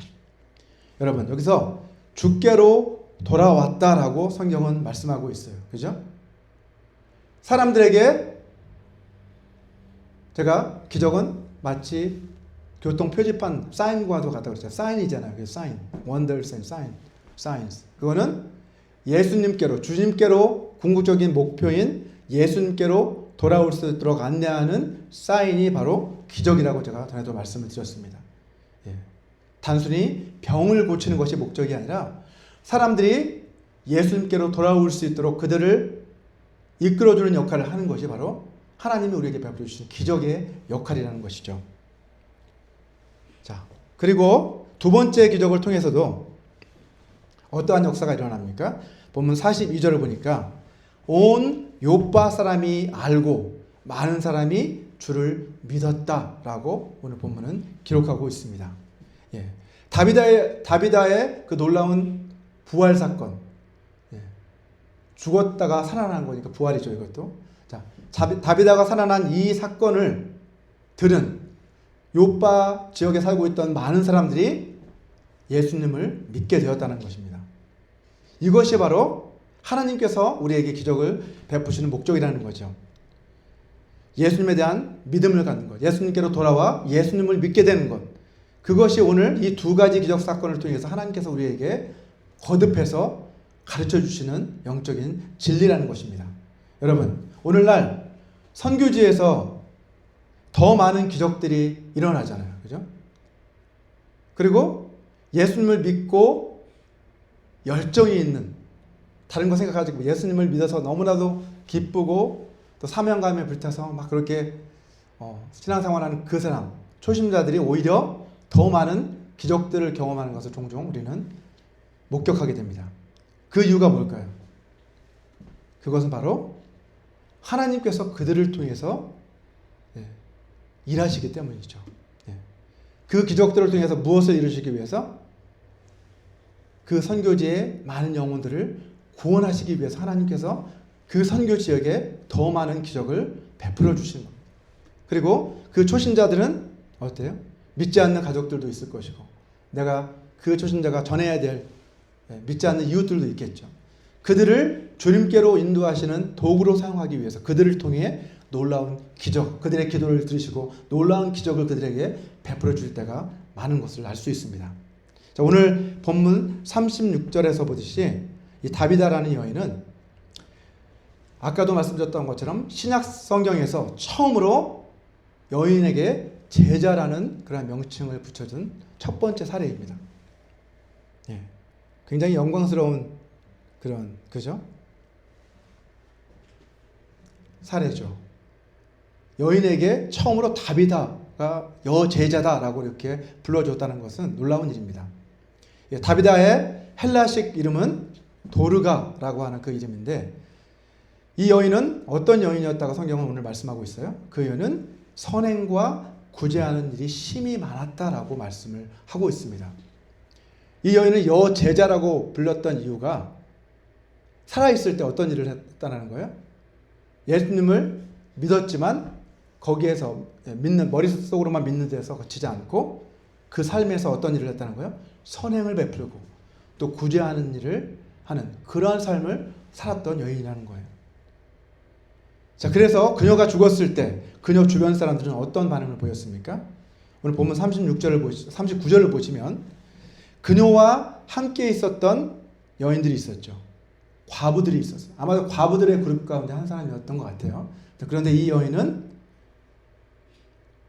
여러분, 여기서 주께로 돌아왔다라고 성경은 말씀하고 있어요. 그죠? 사람들에게 제가 기적은 마치 교통 표지판 사인과도 같다고 그랬죠. 사인이잖아요. 그 사인. wonders and signs. 그거는 예수님께로, 주님께로 궁극적인 목표인 예수님께로 돌아올 수 있도록 안내하는 사인이 바로 기적이라고 제가 전에도 말씀을 드렸습니다. 단순히 병을 고치는 것이 목적이 아니라 사람들이 예수님께로 돌아올 수 있도록 그들을 이끌어주는 역할을 하는 것이 바로 하나님이 우리에게 베풀어 주신 기적의 역할이라는 것이죠. 자, 그리고 두 번째 기적을 통해서도 어떠한 역사가 일어납니까? 본문 42절을 보니까 온 요빠 사람이 알고 많은 사람이 주를 믿었다라고 오늘 본문은 기록하고 있습니다. 다비다의 그 놀라운 부활 사건, 죽었다가 살아난 거니까 부활이죠, 이것도. 자, 다비다가 살아난 이 사건을 들은 요빠 지역에 살고 있던 많은 사람들이 예수님을 믿게 되었다는 것입니다. 이것이 바로 하나님께서 우리에게 기적을 베푸시는 목적이라는 거죠. 예수님에 대한 믿음을 갖는 것, 예수님께로 돌아와 예수님을 믿게 되는 것, 그것이 오늘 이 두 가지 기적 사건을 통해서 하나님께서 우리에게 거듭해서 가르쳐 주시는 영적인 진리라는 것입니다. 여러분, 오늘날 선교지에서 더 많은 기적들이 일어나잖아요. 그죠? 그리고 예수님을 믿고 열정이 있는, 다른 거 생각하지 말고 예수님을 믿어서 너무나도 기쁘고 또 사명감에 불타서 막 그렇게 신앙생활하는 그 사람, 초심자들이 오히려 더 많은 기적들을 경험하는 것을 종종 우리는 목격하게 됩니다. 그 이유가 뭘까요? 그것은 바로 하나님께서 그들을 통해서 일하시기 때문이죠. 그 기적들을 통해서 무엇을 이루시기 위해서? 그 선교지의 많은 영혼들을 구원하시기 위해서 하나님께서 그 선교 지역에 더 많은 기적을 베풀어 주시는 겁니다. 그리고 그 초신자들은 어때요? 믿지 않는 가족들도 있을 것이고, 내가 그 초신자가 전해야 될 믿지 않는 이웃들도 있겠죠. 그들을 주님께로 인도하시는 도구로 사용하기 위해서 그들을 통해 놀라운 기적, 그들의 기도를 들으시고 놀라운 기적을 그들에게 베풀어 줄 때가 많은 것을 알 수 있습니다. 자, 오늘 본문 36절에서 보듯이 이 다비다라는 여인은 아까도 말씀드렸던 것처럼 신약 성경에서 처음으로 여인에게 제자라는 그런 명칭을 붙여준 첫 번째 사례입니다. 굉장히 영광스러운 그런, 그죠? 사례죠. 여인에게 처음으로 다비다가 여제자다라고 이렇게 불러줬다는 것은 놀라운 일입니다. 다비다의 헬라식 이름은 도르가라고 하는 그 이름인데, 이 여인은 어떤 여인이었다고 성경은 오늘 말씀하고 있어요? 그 여인은 선행과 구제하는 일이 심히 많았다라고 말씀을 하고 있습니다. 이 여인은 여제자라고 불렸던 이유가 살아있을 때 어떤 일을 했다는 거예요? 예수님을 믿었지만 거기에서 머릿속으로만 믿는 데서 그치지 않고 그 삶에서 어떤 일을 했다는 거예요? 선행을 베풀고 또 구제하는 일을 하는 그러한 삶을 살았던 여인이라는 거예요. 자, 그래서 그녀가 죽었을 때 그녀 주변 사람들은 어떤 반응을 보였습니까? 오늘 보면 39절을 보시면 그녀와 함께 있었던 여인들이 있었죠. 과부들이 있었어요. 아마도 과부들의 그룹 가운데 한 사람이었던 것 같아요. 그런데 이 여인은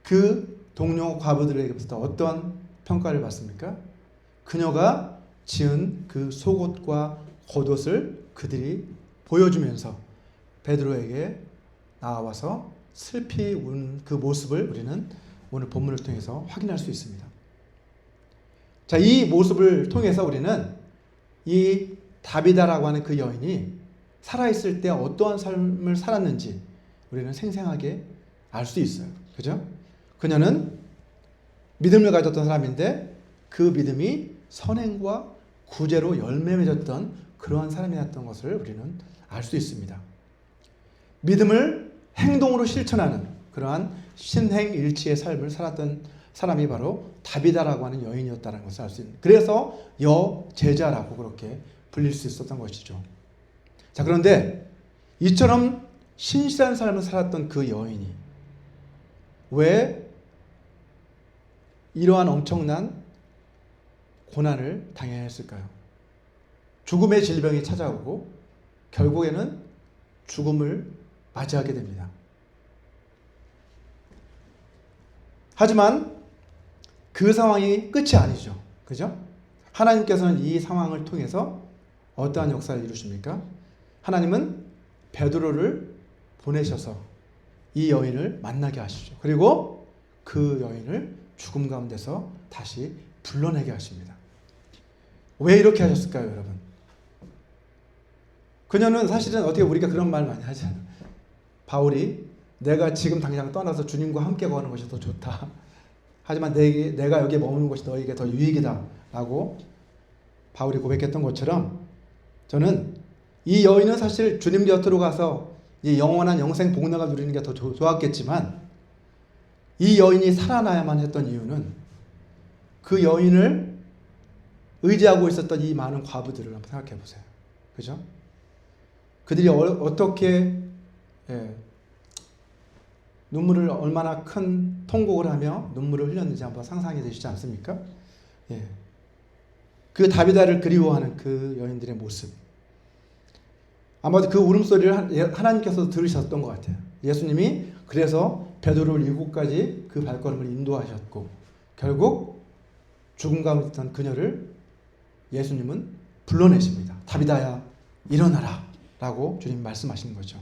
그 동료 과부들에게부터 어떤 평가를 받습니까? 그녀가 지은 그 속옷과 겉옷을 그들이 보여주면서 베드로에게 나와서 슬피 우는 그 모습을 우리는 오늘 본문을 통해서 확인할 수 있습니다. 자, 이 모습을 통해서 우리는 이 다비다라고 하는 그 여인이 살아있을 때 어떠한 삶을 살았는지 우리는 생생하게 알 수 있어요. 그죠? 그녀는 믿음을 가졌던 사람인데 그 믿음이 선행과 구제로 열매 맺었던 그러한 사람이었던 것을 우리는 알 수 있습니다. 믿음을 행동으로 실천하는 그러한 신행일치의 삶을 살았던 사람이 바로 다비다라고 하는 여인이었다는 것을 알 수 있는, 그래서 여제자라고 그렇게 불릴 수 있었던 것이죠. 자, 그런데 이처럼 신실한 삶을 살았던 그 여인이 왜 이러한 엄청난 고난을 당해야 했을까요? 죽음의 질병이 찾아오고 결국에는 죽음을 맞이하게 됩니다. 하지만 그 상황이 끝이 아니죠. 그죠? 하나님께서는 이 상황을 통해서 어떠한 역사를 이루십니까? 하나님은 베드로를 보내셔서 이 여인을 만나게 하시죠. 그리고 그 여인을 죽음 가운데서 다시 불러내게 하십니다. 왜 이렇게 하셨을까요, 여러분? 그녀는 사실은 어떻게 우리가 그런 말 많이 하잖아요. 바울이 내가 지금 당장 떠나서 주님과 함께 거하는 것이 더 좋다. 하지만 내가 여기에 머무는 것이 너에게 더 유익이다. 라고 바울이 고백했던 것처럼 저는 이 여인은 사실 주님 곁으로 가서 이 영원한 영생 복락을 누리는 게 더 좋았겠지만 이 여인이 살아나야만 했던 이유는 그 여인을 의지하고 있었던 이 많은 과부들을 한번 생각해 보세요. 그죠? 그들이 어떻게 눈물을 얼마나 큰 통곡을 하며 눈물을 흘렸는지 한번 상상이 되시지 않습니까? 그 다비다를 그리워하는 그 여인들의 모습. 아마도 그 울음소리를 하나님께서 들으셨던 것 같아요. 예수님이 그래서 베드로를 이곳까지 그 발걸음을 인도하셨고 결국 죽음 가운데 있던 그녀를 예수님은 불러내십니다. 다비다야 일어나라 라고 주님 말씀하시는 거죠.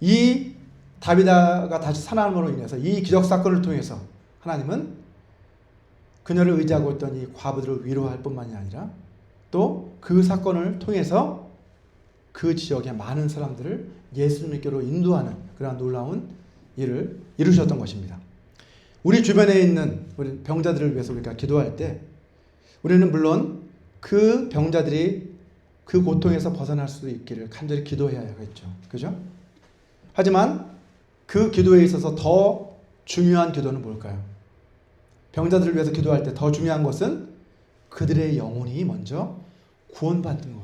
이 다비다가 다시 살아남으로 인해서 이 기적 사건을 통해서 하나님은 그녀를 의지하고 있던 이 과부들을 위로할 뿐만이 아니라 또 그 사건을 통해서 그 지역의 많은 사람들을 예수님께로 인도하는 그러한 놀라운 일을 이루셨던 것입니다. 우리 주변에 있는 우리 병자들을 위해서 우리가 기도할 때 우리는 물론 그 병자들이 그 고통에서 벗어날 수 있기를 간절히 기도해야겠죠. 그죠? 하지만 그 기도에 있어서 더 중요한 기도는 뭘까요? 병자들을 위해서 기도할 때 더 중요한 것은 그들의 영혼이 먼저 구원받는 것.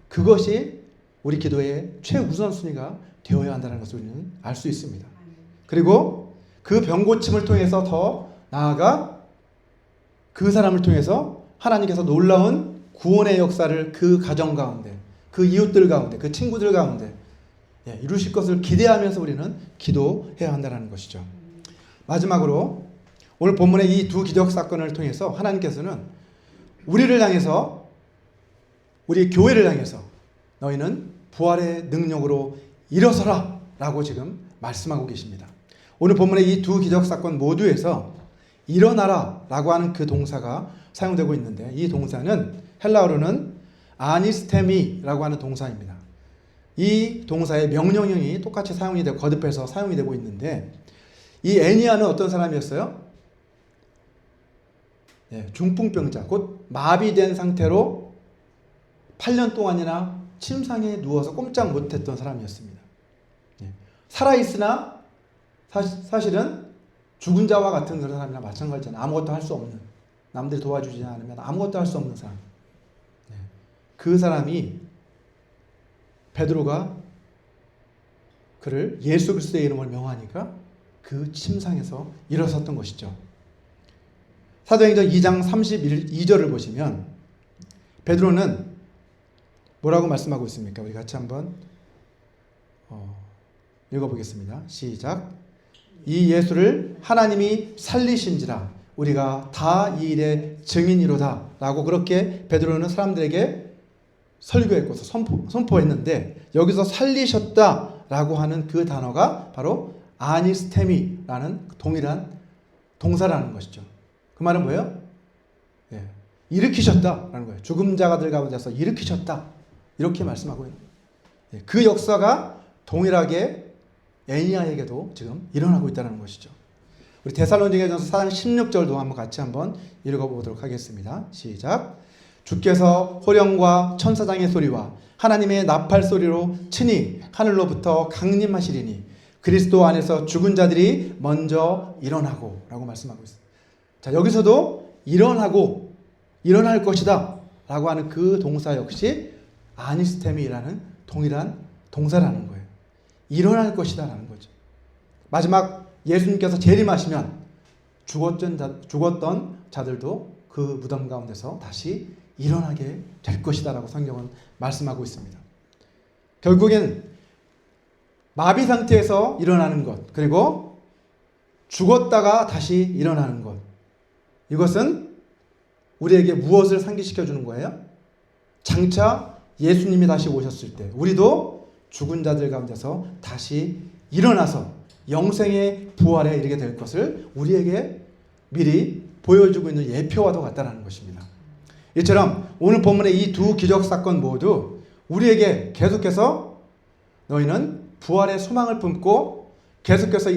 그것이 우리 기도의 최우선순위가 되어야 한다는 것을 우리는 알 수 있습니다. 그리고 그 병고침을 통해서 더 나아가 그 사람을 통해서 하나님께서 놀라운 구원의 역사를 그 가정 가운데, 그 이웃들 가운데, 그 친구들 가운데 이루실 것을 기대하면서 우리는 기도해야 한다는 것이죠. 마지막으로 오늘 본문의 이 두 기적 사건을 통해서 하나님께서는 우리를 향해서, 우리 교회를 향해서 너희는 부활의 능력으로 일어서라 라고 지금 말씀하고 계십니다. 오늘 본문의 이 두 기적 사건 모두에서 일어나라 라고 하는 그 동사가 사용되고 있는데, 이 동사는 헬라어로는 아니스테미라고 하는 동사입니다. 이 동사의 명령형이 똑같이 사용이 되고 거듭해서 사용이 되고 있는데, 이 애니아는 어떤 사람이었어요? 중풍병자, 곧 마비된 상태로 8년 동안이나 침상에 누워서 꼼짝 못했던 사람이었습니다. 살아있으나 사실은 죽은 자와 같은 그런 사람이나 마찬가지잖아요. 아무것도 할 수 없는, 남들이 도와주지 않으면 아무것도 할 수 없는 사람. 그 사람이, 베드로가 그를 예수 그리스도의 이름을 명하니까 그 침상에서 일어섰던 것이죠. 사도행전 2장 32절을 보시면 베드로는 뭐라고 말씀하고 있습니까? 우리 같이 한번 읽어보겠습니다. 시작. 이 예수를 하나님이 살리신지라 우리가 다 이 일의 증인이로다 라고 그렇게 베드로는 사람들에게 설교했고 선포했는데, 여기서 살리셨다라고 하는 그 단어가 바로 아니스테미라는 동일한 동사라는 것이죠. 그 말은 뭐예요? 일으키셨다라는 거예요. 죽은 자가들 가운데서 일으키셨다, 이렇게 말씀하고 있는 거예요. 그 역사가 동일하게 애니아에게도 지금 일어나고 있다는 것이죠. 우리 데살로니가전서 4장 16절도 한번 같이 한번 읽어보도록 하겠습니다. 시작. 주께서 호령과 천사장의 소리와 하나님의 나팔 소리로 친히 하늘로부터 강림하시리니 그리스도 안에서 죽은 자들이 먼저 일어나고 라고 말씀하고 있습니다. 자, 여기서도 일어나고 일어날 것이다 라고 하는 그 동사 역시 아니스테미라는 동일한 동사라는 거예요. 일어날 것이다 라는 거죠. 마지막 예수님께서 재림하시면 죽었던 자들도 그 무덤 가운데서 다시 일어나게 될 것이다 라고 성경은 말씀하고 있습니다. 결국엔 마비 상태에서 일어나는 것, 그리고 죽었다가 다시 일어나는 것, 이것은 우리에게 무엇을 상기시켜 주는 거예요? 장차 예수님이 다시 오셨을 때 우리도 죽은 자들 가운데서 다시 일어나서 영생의 부활에 이르게 될 것을 우리에게 미리 보여주고 있는 예표와도 같다는 것입니다. 이처럼 오늘 본문의 이 두 기적 사건 모두 우리에게 계속해서 너희는 부활의 소망을 품고 계속해서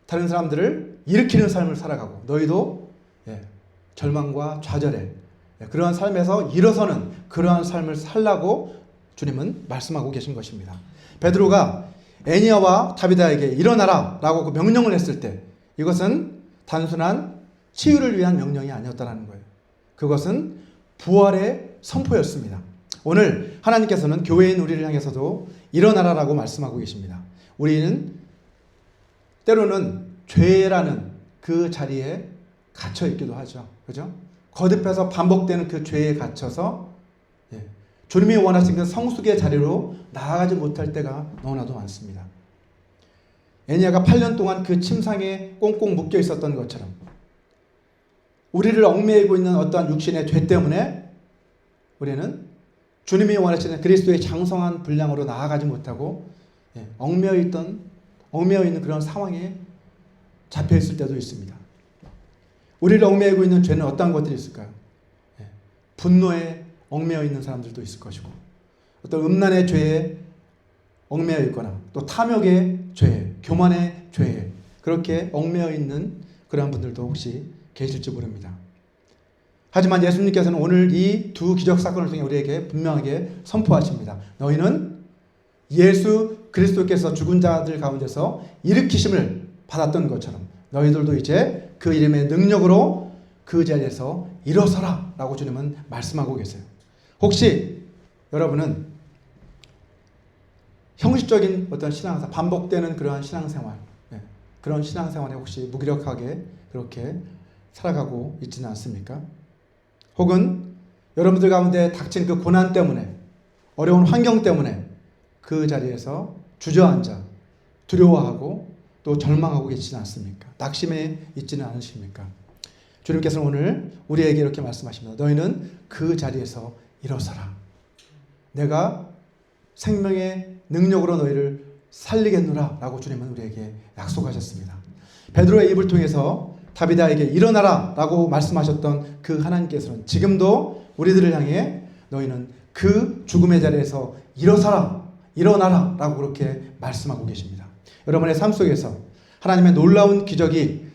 다른 사람들을 일으키는 삶을 살아가고, 너희도 절망과 좌절에 그러한 삶에서 일어서는 그러한 삶을 살라고 주님은 말씀하고 계신 것입니다. 베드로가 애니아와 다비다에게 일어나라 라고 그 명령을 했을 때 이것은 단순한 치유를 위한 명령이 아니었다는 거예요. 그것은 부활의 선포였습니다. 오늘 하나님께서는 교회인 우리를 향해서도 일어나라라고 말씀하고 계십니다. 우리는 때로는 죄라는 그 자리에 갇혀 있기도 하죠. 그죠? 거듭해서 반복되는 그 죄에 갇혀서 주님이 원하신 그 성숙의 자리로 나아가지 못할 때가 너무나도 많습니다. 애니아가 8년 동안 그 침상에 꽁꽁 묶여 있었던 것처럼 우리를 얽매이고 있는 어떠한 육신의 죄 때문에 우리는 주님이 원하시는 그리스도의 장성한 분량으로 나아가지 못하고 얽매여 있는 그런 상황에 잡혀 있을 때도 있습니다. 우리를 얽매이고 있는 죄는 어떤 것들이 있을까요? 분노에 얽매여 있는 사람들도 있을 것이고, 어떤 음란의 죄에 얽매여 있거나, 또 탐욕의 죄에, 교만의 죄에 그렇게 얽매여 있는 그러한 분들도 혹시 계실지 모릅니다. 하지만 예수님께서는 오늘 이 두 기적 사건을 통해 우리에게 분명하게 선포하십니다. 너희는 예수 그리스도께서 죽은 자들 가운데서 일으키심을 받았던 것처럼 너희들도 이제 그 이름의 능력으로 그 자리에서 일어서라 라고 주님은 말씀하고 계세요. 혹시 여러분은 형식적인 어떤 신앙생활, 반복되는 그러한 신앙생활, 그런 신앙생활에 혹시 무기력하게 그렇게 살아가고 있지는 않습니까? 혹은 여러분들 가운데 닥친 그 고난 때문에, 어려운 환경 때문에 그 자리에서 주저앉아 두려워하고 또 절망하고 계시지 않습니까? 낙심해 있지는 않으십니까? 주님께서는 오늘 우리에게 이렇게 말씀하십니다. 너희는 그 자리에서 일어서라. 내가 생명의 능력으로 너희를 살리겠노라 라고 주님은 우리에게 약속하셨습니다. 베드로의 입을 통해서 다비다에게 일어나라 라고 말씀하셨던 그 하나님께서는 지금도 우리들을 향해 너희는 그 죽음의 자리에서 일어나라 라고 그렇게 말씀하고 계십니다. 여러분의 삶 속에서 하나님의 놀라운 기적이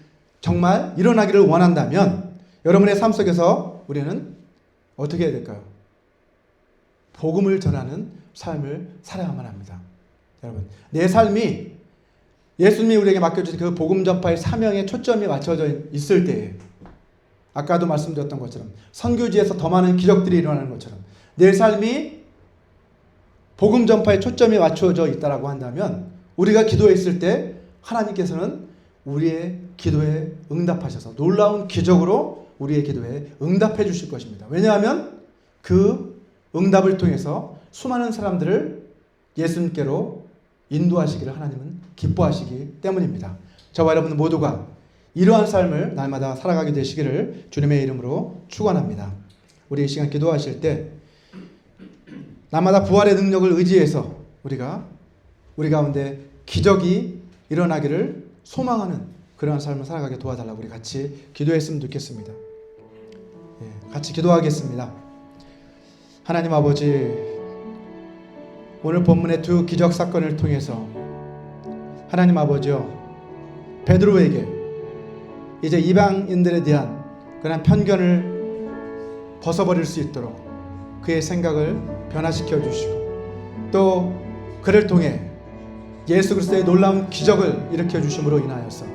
정말 일어나기를 원한다면 여러분의 삶 속에서 우리는 어떻게 해야 될까요? 복음을 전하는 삶을 살아야만 합니다. 여러분, 내 삶이 예수님이 우리에게 맡겨주신 그 복음 전파의 사명에 초점이 맞춰져 있을 때에, 아까도 말씀드렸던 것처럼 선교지에서 더 많은 기적들이 일어나는 것처럼 내 삶이 복음 전파에 초점이 맞춰져 있다라고 한다면 우리가 기도했을 때 하나님께서는 우리의 기도에 응답하셔서 놀라운 기적으로 우리의 기도에 응답해 주실 것입니다. 왜냐하면 그 응답을 통해서 수많은 사람들을 예수님께로 인도하시기를 하나님은 기뻐하시기 때문입니다. 저와 여러분 모두가 이러한 삶을 날마다 살아가게 되시기를 주님의 이름으로 축원합니다. 우리 이 시간 기도하실 때 날마다 부활의 능력을 의지해서 우리가 우리 가운데 기적이 일어나기를 소망하는 그러한 삶을 살아가게 도와달라고 우리 같이 기도했으면 좋겠습니다. 같이 기도하겠습니다. 하나님 아버지, 오늘 본문의 두 기적 사건을 통해서 하나님 아버지요, 베드로에게 이제 이방인들에 대한 그런 편견을 벗어버릴 수 있도록 그의 생각을 변화시켜 주시고 또 그를 통해 예수 그리스도의 놀라운 기적을 일으켜 주심으로 인하여서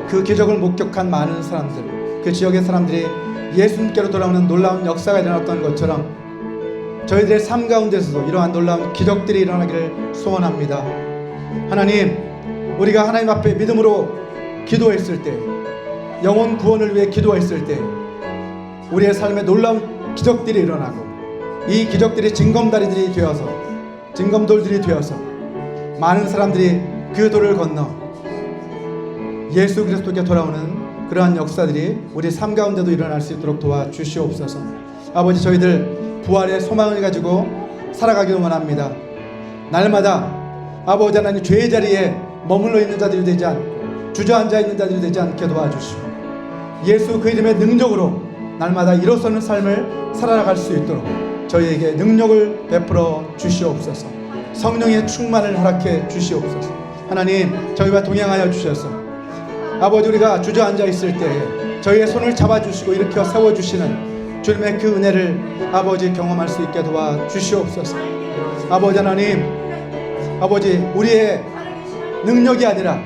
그 기적을 목격한 많은 사람들, 그 지역의 사람들이 예수님께로 돌아오는 놀라운 역사가 일어났던 것처럼 저희들의 삶 가운데서도 이러한 놀라운 기적들이 일어나기를 소원합니다. 하나님, 우리가 하나님 앞에 믿음으로 기도했을 때, 영혼 구원을 위해 기도했을 때 우리의 삶에 놀라운 기적들이 일어나고 이 기적들이 징검다리들이 되어서, 징검돌들이 되어서 많은 사람들이 그 돌을 건너 예수 그리스도께 돌아오는 그러한 역사들이 우리 삶 가운데도 일어날 수 있도록 도와주시옵소서. 아버지, 저희들 부활의 소망을 가지고 살아가기를 원합니다. 날마다 아버지 하나님 죄의 자리에 머물러 있는 자들이 되지 않고 주저앉아 있는 자들이 되지 않게 도와주시고 예수 그 이름의 능력으로 날마다 일어서는 삶을 살아갈 수 있도록 저희에게 능력을 베풀어 주시옵소서. 성령의 충만을 허락해 주시옵소서. 하나님, 저희와 동행하여 주셔서 아버지, 우리가 주저앉아 있을 때에 저희의 손을 잡아주시고 일으켜 세워주시는 주님의 그 은혜를 아버지 경험할 수 있게 도와주시옵소서. 아버지 하나님, 아버지, 우리의 능력이 아니라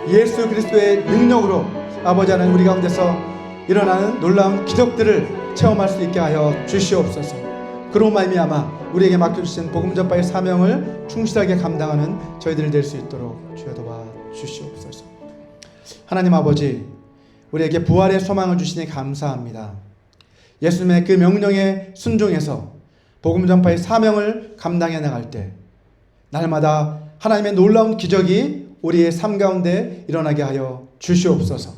예수 그리스도의 능력으로 아버지 하나님 우리 가운데서 일어나는 놀라운 기적들을 체험할 수 있게 하여 주시옵소서. 그로 말미암아 우리에게 맡겨주신 복음 전파의 사명을 충실하게 감당하는 저희들이 될 수 있도록 주여 도와주시옵소서. 하나님 아버지, 우리에게 부활의 소망을 주시니 감사합니다. 예수님의 그 명령에 순종해서 복음 전파의 사명을 감당해 나갈 때 날마다 하나님의 놀라운 기적이 우리의 삶 가운데 일어나게 하여 주시옵소서.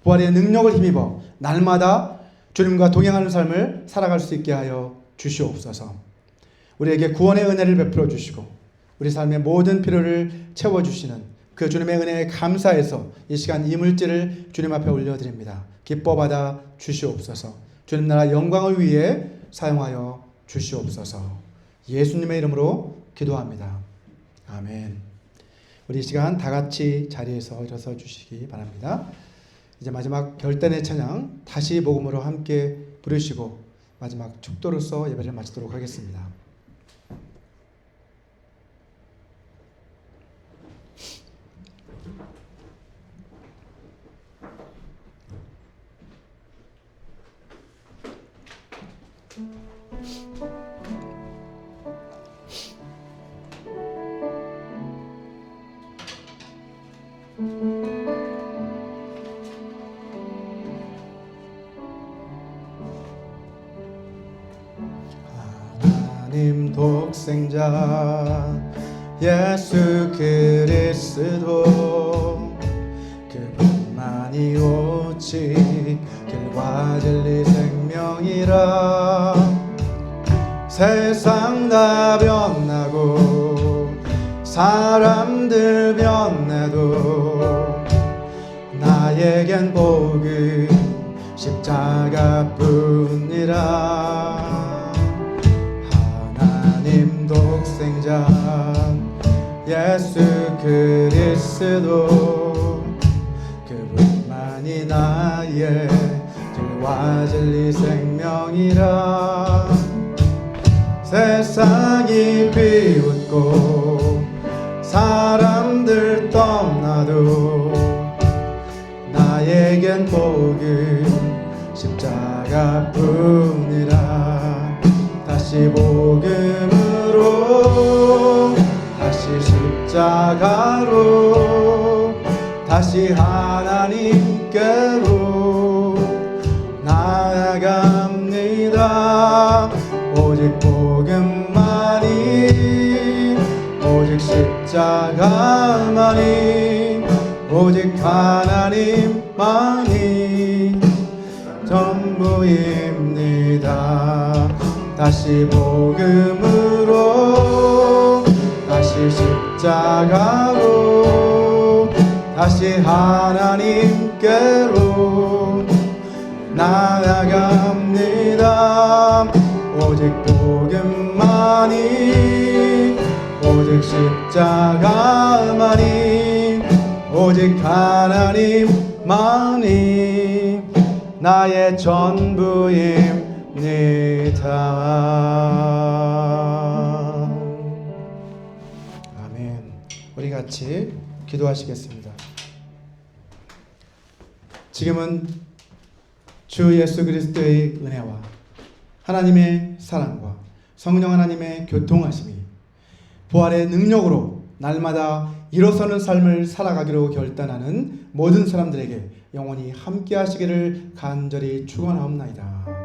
부활의 능력을 힘입어 날마다 주님과 동행하는 삶을 살아갈 수 있게 하여 주시옵소서. 우리에게 구원의 은혜를 베풀어 주시고 우리 삶의 모든 필요를 채워주시는 그 주님의 은혜에 감사해서 이 시간 이 물질을 주님 앞에 올려드립니다. 기뻐 받아 주시옵소서. 주님 나라 영광을 위해 사용하여 주시옵소서. 예수님의 이름으로 기도합니다. 아멘. 우리 이 시간 다 같이 자리에서 일어서 주시기 바랍니다. 이제 마지막 결단의 찬양 다시 복음으로 함께 부르시고 마지막 축도로서 예배를 마치도록 하겠습니다. 하나님 독생자 예수 그리스도 그분만이 오직 길과 진리 생명이라. 세상 다 변하고 사람들 변해도 나에겐 복음 십자가뿐이라. 하나님 독생자 예수 그리스도 그분만이 나의 길과 진리 생명이라. 세상이 비웃고 사람들 떠나도 나에겐 복음 십자가뿐이라. 다시 복음으로 다시 십자가로 다시 하나님께로 나아갑니다. 오직 복음만이 오직 십자가만이 오직 하나님만이 전부입니다. 다시 복음으로 다시 십자가로 다시 하나님께로 나아갑니다. 오직 복음만이 오직 십자가만이 오직 하나님만이 나의 전부입니다. 아멘. 우리 같이 기도하시겠습니다. 지금은 주 예수 그리스도의 은혜와 하나님의 사랑과 성령 하나님의 교통하심이 부활의 능력으로 날마다 일어서는 삶을 살아가기로 결단하는 모든 사람들에게 영원히 함께 하시기를 간절히 축원하옵나이다.